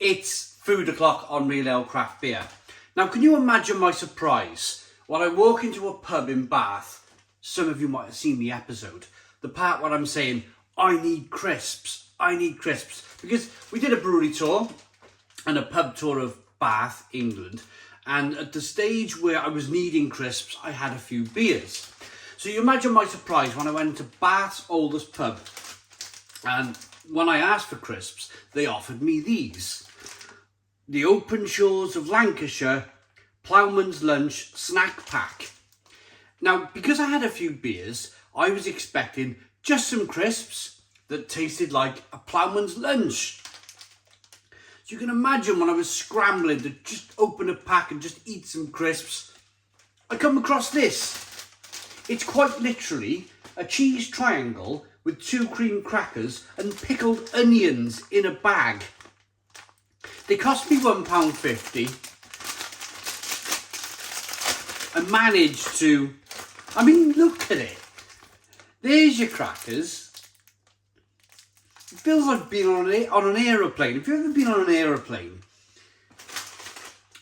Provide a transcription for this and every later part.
It's food o'clock on Real Ale Craft Beer. Now, can you imagine my surprise when I walk into a pub in Bath? Some of you might have seen the episode. The part where I'm saying, I need crisps. Because we did a brewery tour and a pub tour of Bath, England. And at the stage where I was needing crisps, I had a few beers. So you imagine my surprise when I went to Bath's oldest pub. And when I asked for crisps, they offered me these. The Openshaws of Lancashire Ploughman's Lunch Snack Pack. Now, because I had a few beers, I was expecting just some crisps that tasted like a Ploughman's lunch. So you can imagine when I was scrambling to just open a pack and just eat some crisps, I come across this. It's quite literally a cheese triangle with 2 cream crackers and pickled onions in a bag. They cost me £1.50. I managed to, look at it. There's your crackers. It feels like being on an aeroplane. If you've ever been on an aeroplane,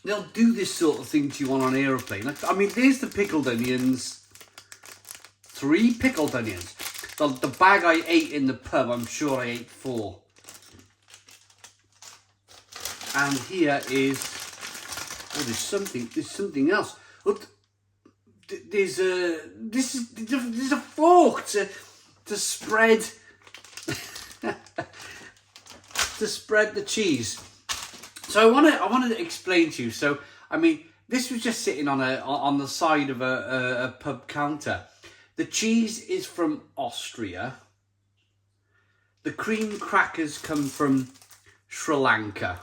they'll do this sort of thing to you on an aeroplane. There's the pickled onions. 3 pickled onions. The bag I ate in the pub, I'm sure I ate 4. And here is, there's something else. Look, there's a fork to spread to spread the cheese. So I wanted to explain to you. So this was just sitting on the side of a pub counter. The cheese is from Austria. The cream crackers come from Sri Lanka.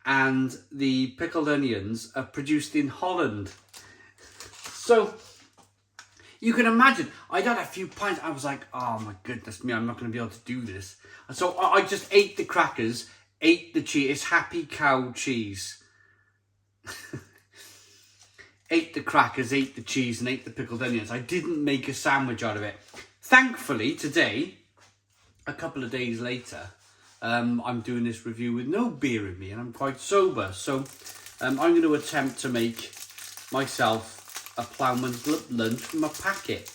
And the pickled onions are produced in Holland. So you can imagine, I'd had a few pints. I was like, oh my goodness me, I'm not going to be able to do this. And so I just ate the crackers, ate the cheese. It's happy cow cheese. Ate the crackers, ate the cheese, and ate the pickled onions. I didn't make a sandwich out of it. Thankfully, today, a couple of days later, I'm doing this review with no beer in me and I'm quite sober. So I'm going to attempt to make myself a Ploughman's lunch from a packet.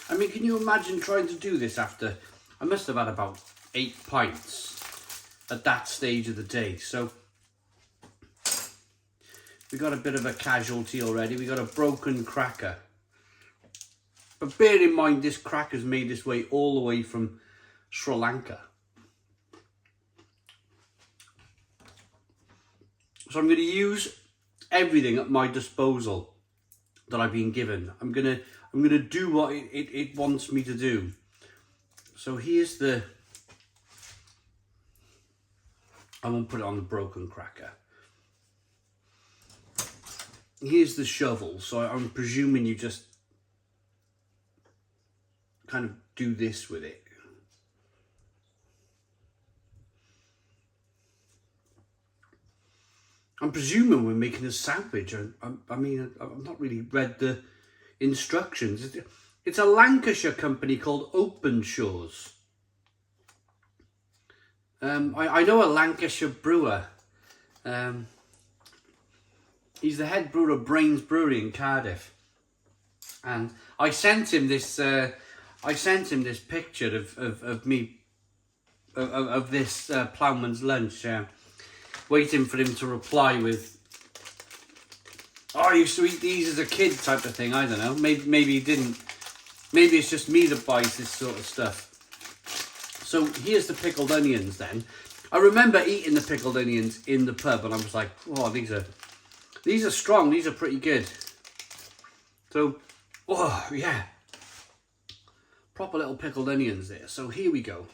Can you imagine trying to do this after, I must have had about 8 pints at that stage of the day. So we got a bit of a casualty already. We got a broken cracker. But bear in mind, this cracker's made its way all the way from Sri Lanka. So I'm going to use everything at my disposal that I've been given. I'm going to do what it wants me to do. So here's I won't put it on the broken cracker. Here's the shovel. So I'm presuming you just kind of do this with it. I'm presuming we're making a sandwich. I've not really read the instructions. It's a Lancashire company called Openshaws. I know a Lancashire brewer. He's the head brewer of Brains Brewery in Cardiff, and I sent him this picture of this Ploughman's lunch, waiting for him to reply with, "Oh, I used to eat these as a kid," type of thing. I don't know. Maybe he didn't. Maybe it's just me that buys this sort of stuff. So here's the pickled onions. Then I remember eating the pickled onions in the pub, and I was like, "Oh, these are strong. These are pretty good." So, oh yeah. Proper little pickled onions there. So here we go.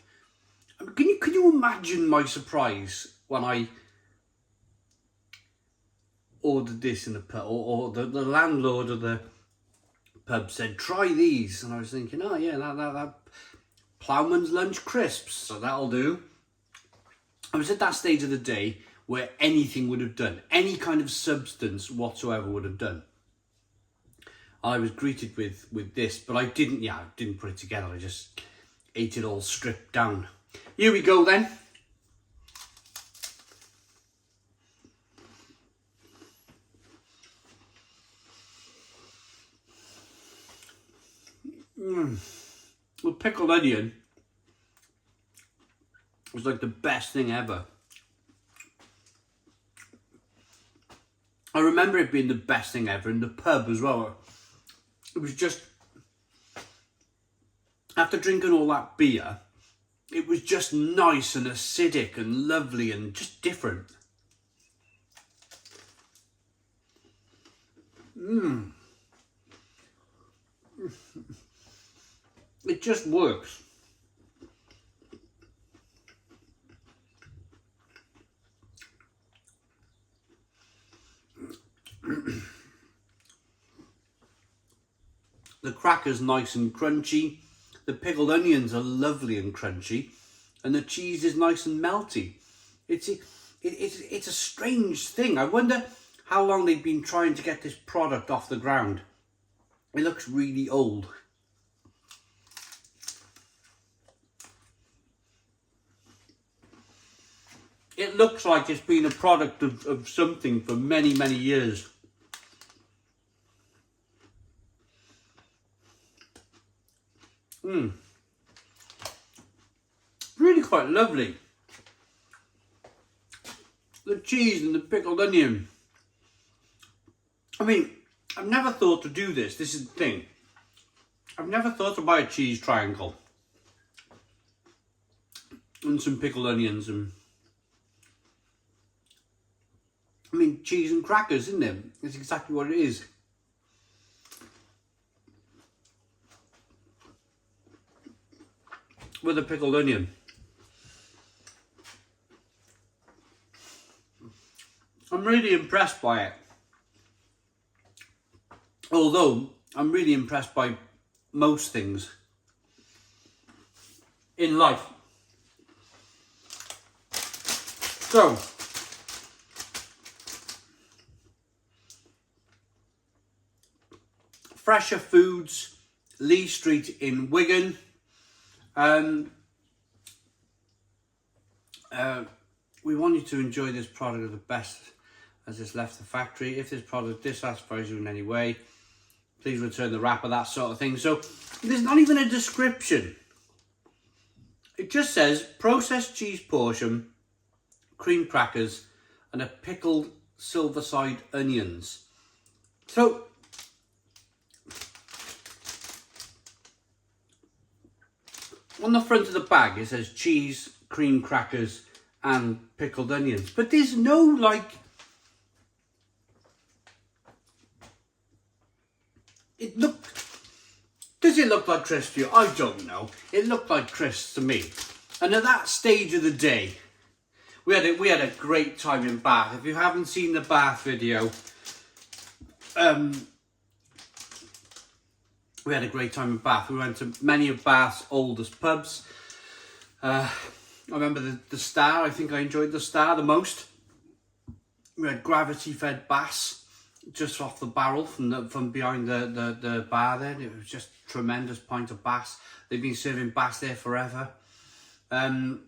Can you imagine my surprise when I ordered this in the pub, or the landlord of the pub said, "Try these," and I was thinking, oh yeah, that Ploughman's lunch crisps, so that'll do. I was at that stage of the day where anything would have done, any kind of substance whatsoever would have done. I was greeted with this, but I didn't put it together. I just ate it all stripped down. Here we go then. Well, pickled onion was like the best thing ever. I remember it being the best thing ever in the pub as well. It was just, after drinking all that beer, it was just nice and acidic and lovely and just different. It just works. The cracker's nice and crunchy. The pickled onions are lovely and crunchy, and the cheese is nice and melty. It's a strange thing. I wonder how long they've been trying to get this product off the ground. It looks really old. It looks like it's been a product of something for many, many years. Really quite lovely. The cheese and the pickled onion. I mean, I've never thought to do this. This is the thing. I've never thought to buy a cheese triangle and some pickled onions and, I mean, cheese and crackers, isn't it? It's exactly what it is. With a pickled onion. I'm really impressed by it. Although, I'm really impressed by most things in life. So, Fresher Foods, Lee Street in Wigan. We want you to enjoy this product of the best as it's left the factory. If this product dissatisfies you in any way, please return the wrapper, that sort of thing. So there's not even a description. It just says processed cheese portion, cream crackers, and a pickled silverside onions. So on the front of the bag it says cheese, cream crackers and pickled onions, but there's no like, does it look like crisps to you? I don't know. It looked like crisps to me. And at that stage of the day, we had a great time in Bath. If you haven't seen the Bath video, we had a great time in Bath. We went to many of Bath's oldest pubs. I remember the Star. I think I enjoyed the Star the most. We had gravity-fed bass just off the barrel from behind the bar there. It was just a tremendous pint of bass. They've been serving bass there forever. The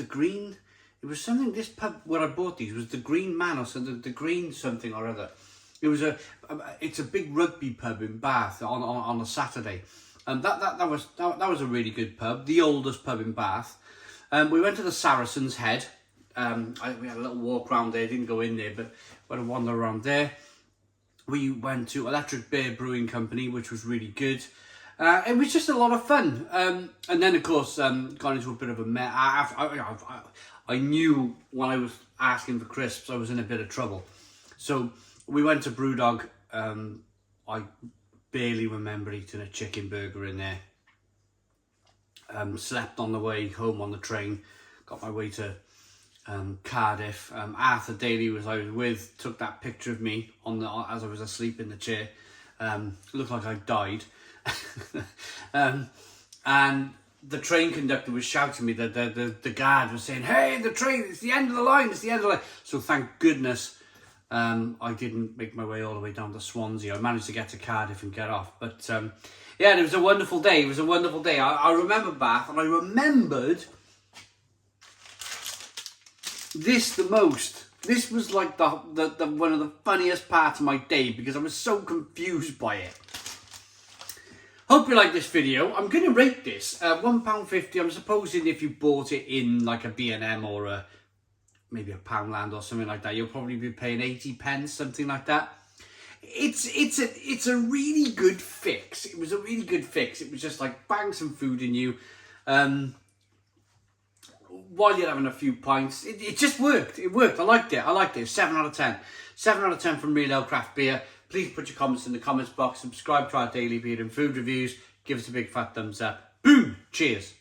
Green, it was something, this pub where I bought these was the Green Man or something, the Green something or other. It's a big rugby pub in Bath on a Saturday. And that was a really good pub, the oldest pub in Bath. We went to the Saracen's Head. We had a little walk around there, didn't go in there, but we had a wander around there. We went to Electric Bear Brewing Company, which was really good. It was just a lot of fun. And then, of course, got into a bit of a mess. I knew when I was asking for crisps, I was in a bit of trouble. So we went to Brewdog. I barely remember eating a chicken burger in there. Slept on the way home on the train. Got my way to Cardiff. Arthur Daly I was with took that picture of me as I was asleep in the chair. Looked like I died. And the train conductor was shouting me, the guard was saying, "Hey, the train, it's the end of the line, it's the end of the line." So thank goodness I didn't make my way all the way down to Swansea. I managed to get to Cardiff and get off. But yeah, it was a wonderful day. It was a wonderful day. I remember Bath, and I remembered this the most. This was like the one of the funniest parts of my day because I was so confused by it. Hope you like this video. I'm going to rate this £1.50. I'm supposing if you bought it in like a B&M or maybe a Poundland or something like that, you'll probably be paying 80p, something like that. It's a really good fix. It was a really good fix. It was just like bang some food in you. While you're having a few pints, it just worked. It worked. I liked it. 7 out of 10. 7 out of 10 from Real Ale Craft Beer. Please put your comments in the comments box. Subscribe to our daily beer and food reviews. Give us a big fat thumbs up. Boom. Cheers.